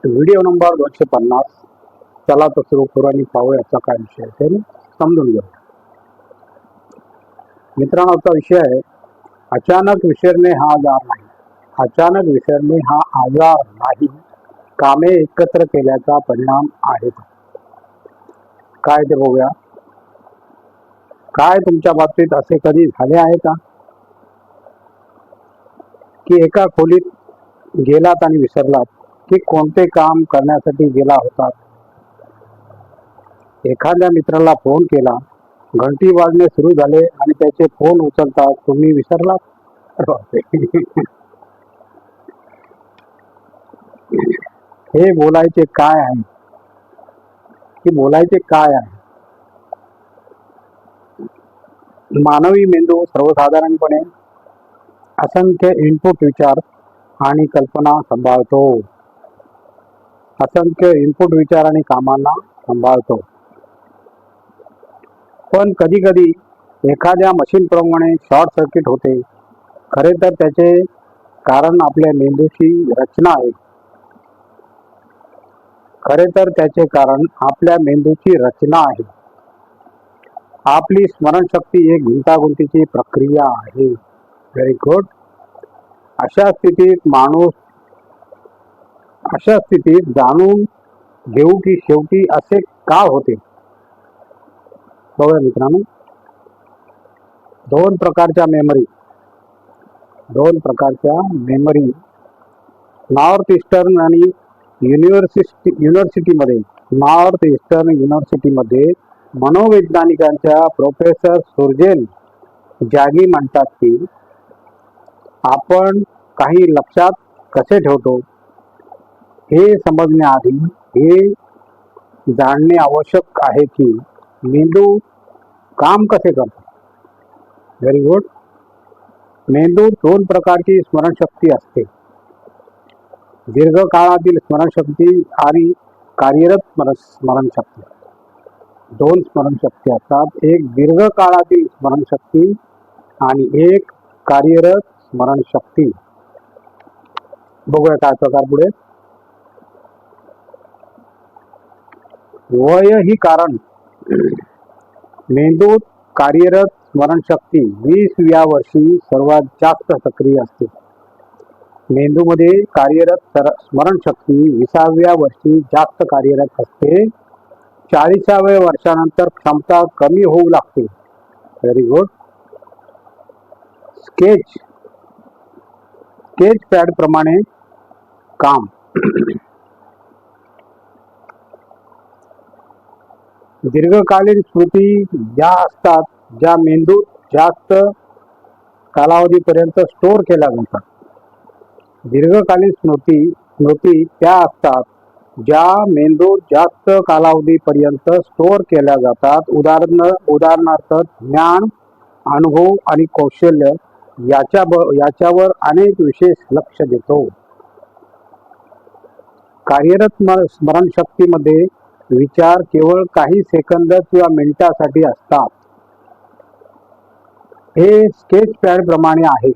Video number 250. चला तर सुरू करू आणि पाहू याचा काय विषय आहे ते समजून घेऊ. मित्रांनो, आजचा विषय आहे अचानक विसरणे हा आजार नाही. अचानक विसरणे हा आजार नाही, कामे एकत्र केल्याचा परिणाम आहे. काय ते बघूया. काय तुमच्या बाबतीत असे कधी झाले आहे का की एका खोलीत गेलात आणि विसरलात की कोणते काम करण्यासाठी गेला होता? एखाद्या मित्राला फोन केला, घंटी वाजणे सुरू झाले आणि त्याचे फोन उचलतात तुम्ही विसरलात. अरे बापरे. हे बोलायचे काय आहे की बोलायचे काय आहे? मानवी मेंदू सर्वसाधारणपणे असंख्य इनपुट विचार आणि कल्पना सांभाळतो. असंख्य इनपुट विचार आणि कामांना सांभाळतो. पण कधी कधी एखाद्या मशीन प्रमाणे शॉर्ट सर्किट होते. खरे तर त्याचे कारण आपल्या मेंदूची रचना आहे. खरे तर त्याचे कारण आपल्या मेंदूची रचना आहे. आपली स्मरणशक्ती एक गुंतागुंतीची प्रक्रिया आहे. Very good. अशा स्थितीत जाणून घेऊ की शेवटी असे का होते. बघा मित्रांनो, दोन प्रकारच्या मेमरी नॉर्थ ईस्टर्न आणि नॉर्थ ईस्टर्न युनिव्हर्सिटीमध्ये मनोवैज्ञानिकांच्या प्रोफेसर सुर्जेन जागी म्हणतात की आपण काही लक्षात कसे ठेवतो हे समजण्याआधी हे जाणणे आवश्यक आहे की मेंदू काम कसे करतो. Very good. मेंदूत दोन प्रकारची स्मरणशक्ती असते, दीर्घकाळातील स्मरणशक्ती आणि कार्यरत स्मरणशक्ती. दोन स्मरणशक्ती असतात, एक दीर्घकाळातील स्मरणशक्ती आणि एक कार्यरत स्मरणशक्ती. बघूया काय प्रकार पुढे. वय ही कारण. मेंदूत कार्यरत स्मरणशक्ती 20व्या वर्षी सर्वात जास्त सक्रिय असते. मेंदूमध्ये कार्यरत स्मरणशक्ती 20व्या वर्षी जास्त कार्यरत असते. 40व्या वर्षानंतर क्षमता कमी होऊ लागते. Very good. स्केच पॅड प्रमाणे काम. दीर्घकालीन स्मृती ज्या असतात, ज्या मेंदूत जास्त कालावधीपर्यंत स्टोअर केल्या जातात. दीर्घकालीन स्मृती त्या असतात ज्या मेंदूत जास्त कालावधीपर्यंत स्टोअर केल्या जातात. उदाहरणार्थ ज्ञान, अनुभव आणि कौशल्य याच्यावर अनेक विशेष लक्ष देतो. कार्यरत स्मरणशक्तीमध्ये विचार केवळ काही सेकंद किंवा मिनिटासाठी असतात. हे स्केच पॅड प्रमाणे आहे.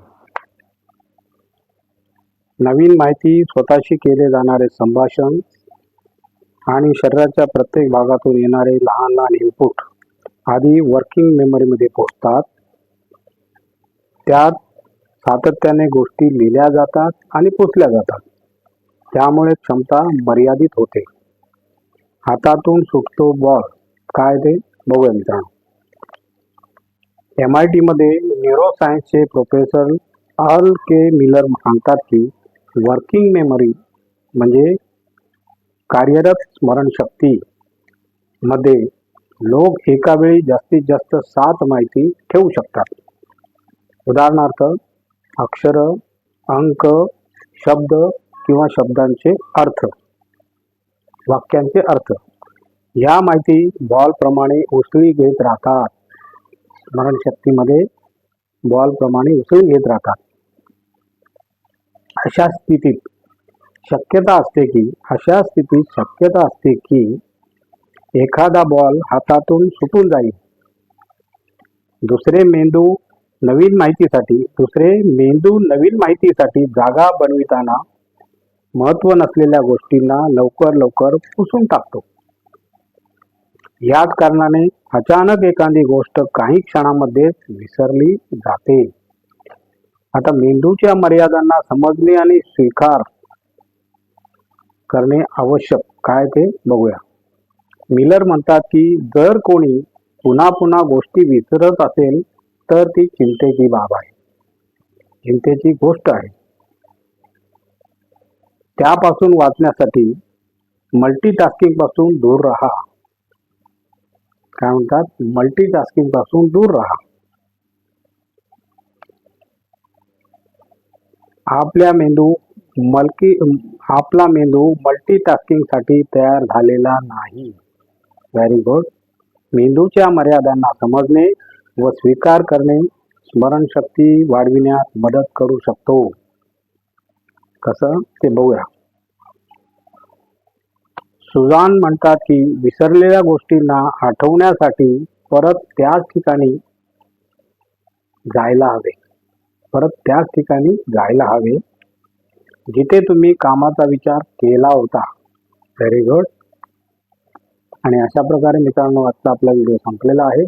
नवीन माहिती, स्वतःशी केले जाणारे संभाषण आणि शरीराच्या प्रत्येक भागातून येणारे लहान लहान इनपुट आधी वर्किंग मेमरीमध्ये पोहोचतात. त्यात सातत्याने गोष्टी लिहिल्या जातात आणि पुसल्या जातात. त्यामुळे क्षमता मर्यादित होते. हातातून सुटतो बॉल. काय ते बघूया मित्रांनो. MIT मध्ये न्यूरोसायन्सचे प्रोफेसर अर्ल के मिलर सांगतात की वर्किंग मेमरी म्हणजे कार्यरत स्मरणशक्ती मध्ये लोक एका वेळी जास्तीत जास्त 7 माहिती ठेवू शकतात. उदाहरणार्थ अक्षर, अंक, शब्द किंवा शब्दांचे अर्थ, वाक्यांचे अर्थ. या माहिती बॉल प्रमाणे उसळी घेत राहतात. स्मरणशक्तीमध्ये बॉल प्रमाणे उसळी घेत राहतात. अशा स्थितीत शक्यता असते की एखादा बॉल हातातून सुटून जाईल. दुसरे मेंदू नवीन माहितीसाठी जागा बनविताना महत्व नसलेल्या गोष्टींना लवकर लवकर पुसून टाकतो. याच कारणाने अचानक एखादी गोष्ट काही क्षणांमध्येच विसरली जाते. आता मेंदूच्या मर्यादांना समजणे आणि स्वीकार करणे आवश्यक काय ते बघूया. मिलर म्हणतात की जर कोणी पुन्हा पुन्हा गोष्टी विसरत असेल तर ती चिंतेची बाब आहे, चिंतेची गोष्ट आहे. त्यापासून वाचण्यासाठी मल्टीटास्किंग पासून दूर राहा. काय म्हणतात? मल्टीटास्किंग पासून दूर राहा. आपला मेंदू मल्टीटास्किंग साठी तयार झालेला नाही. Very good. मेंदूच्या मर्यादांना समजणे व स्वीकार करणे स्मरणशक्ती वाढविण्यात मदत करू शकतो. कसं ते बघूया. सुजान म्हणतात की विसरलेल्या गोष्टींना आठवण्यासाठी परत त्याच ठिकाणी जायला हवे जिथे तुम्ही कामाचा विचार केला होता. Very good. आणि अशा प्रकारे मित्रांनो आजचा आपला व्हिडिओ संपलेला आहे.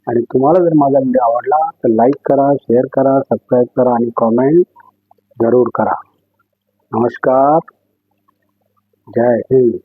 आणि तुम्हाला जर माझा व्हिडिओ आवडला तर लाईक करा, शेअर करा, सबस्क्राईब करा आणि कॉमेंट जरूर करा. नमस्कार. जय हिंद.